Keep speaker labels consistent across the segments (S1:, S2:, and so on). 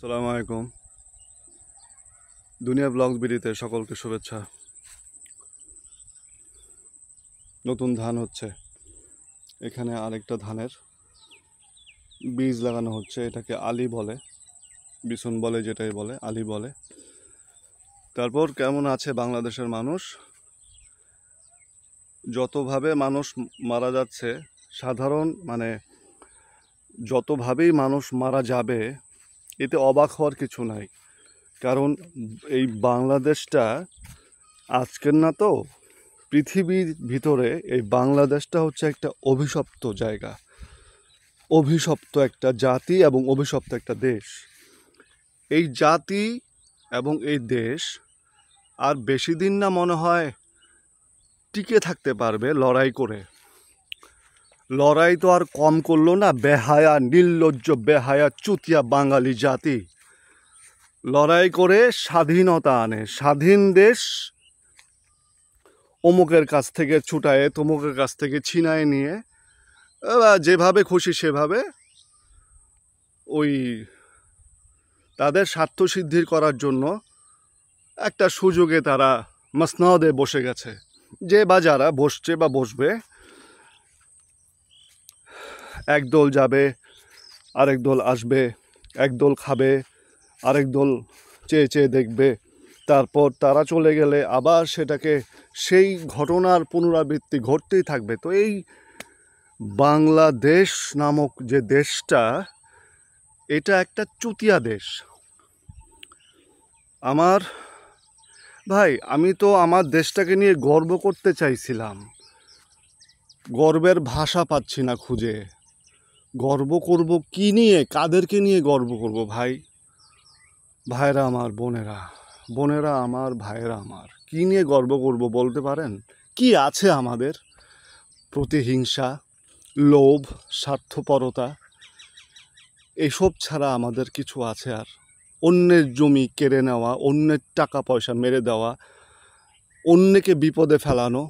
S1: আসসালামু আলাইকুম। দুনিয়া ব্লগস বিডিতে সকলকে শুভেচ্ছা। নতুন ধান হচ্ছে, এখানে আরেকটা ধানের বীজ লাগানো হচ্ছে। এটাকে আলি বলে, বিছুন বলে, যেটাই বলে আলি বলে। তারপর কেমন আছে বাংলাদেশের মানুষ? যতভাবে মানুষ মারা যাচ্ছে, সাধারণ যতভাবেই মানুষ মারা যাবে, এতে অবাক হওয়ার কিছু নাই। কারণ এই বাংলাদেশটা আজকের না তো, পৃথিবীর ভিতরে এই বাংলাদেশটা হচ্ছে একটা অভিশপ্ত জায়গা, অভিশপ্ত একটা জাতি এবং অভিশপ্ত একটা দেশ। এই জাতি এবং এই দেশ আর বেশি দিন না মনে হয় টিকে থাকতে পারবে লড়াই করে। লড়াই তো আর কম করলো না বেহায়া, নির্লজ্জ, বেহায়া, চুতিয়া বাঙালি জাতি। লড়াই করে স্বাধীনতা আনে, স্বাধীন দেশ অমুকের কাছ থেকে ছুটায়ে তমুকের কাছ থেকে ছিনায় নিয়ে যেভাবে খুশি সেভাবে ওই তাদের স্বার্থ সিদ্ধির করার জন্য একটা সুযোগে তারা মসনদে বসে গেছে। যে বা যারা বসছে বা বসবে, একদল যাবে, আরেক দল আসবে, একদল খাবে, আরেক দল চেয়ে চেয়ে দেখবে। তারপর তারা চলে গেলে আবার সেটাকে সেই ঘটনার পুনরাবৃত্তি ঘটতেই থাকবে। তো এই বাংলাদেশ নামক যে দেশটা, এটা একটা চুতিয়া দেশ। আমি তো আমার দেশটাকে নিয়ে গর্ব করতে চাইছিলাম, গর্বের ভাষা পাচ্ছি না খুঁজে। গর্ব করব কি নিয়ে, কাদেরকে নিয়ে গর্ব করব? ভাইরা আমার, বোনেরা আমার, ভাইরা আমার, কি নিয়ে গর্ব করব বলতে পারেন? কি আছে আমাদের? প্রতিহিংসা, লোভ, স্বার্থপরতা, এসব ছাড়া আমাদের কিছু আছে আর? অন্যের জমি কেড়ে নেওয়া, অন্যের টাকা পয়সা মেরে দেওয়া, অন্যকে বিপদে ফেলানো।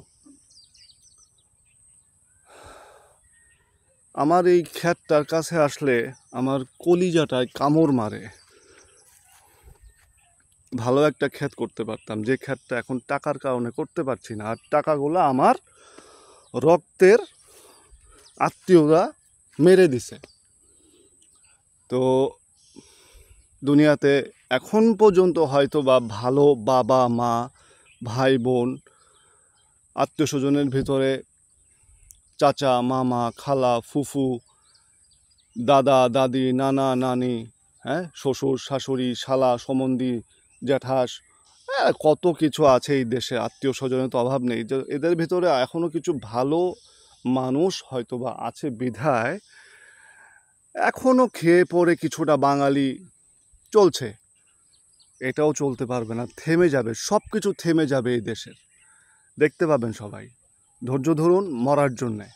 S1: আমার এই ক্ষেতটার কাছে আসলে আমার কলিজাটায় কামড় মারে। ভালো একটা ক্ষেত করতে পারতাম, যে ক্ষেতটা এখন টাকার কারণে করতে পারছি না। আর টাকাগুলো আমার রক্তের আত্মীয়রা মেরে দিছে। তো দুনিয়াতে এখন পর্যন্ত হয়তো বা ভালো বাবা মা, ভাই বোন, আত্মীয় স্বজনের ভিতরে চাচা, মামা, খালা, ফুফু, দাদা, দাদি, নানা, নানি, শ্বশুর, শাশুড়ি, শালা, সম্বন্ধী, জ্যাঠাস, কত কিছু আছে এই দেশে। আত্মীয় স্বজনের তো অভাব নেই। এদের ভিতরে এখনো কিছু ভালো মানুষ হয়তো বা আছে বিধায় এখনো খেয়ে পড়ে কিছুটা বাঙালি চলছে। এটাও চলতে পারবে না, থেমে যাবে, সব কিছু থেমে যাবে এই দেশের। দেখতে পাবেন সবাই। ধৈর্য ধরুন মরার জন্যে।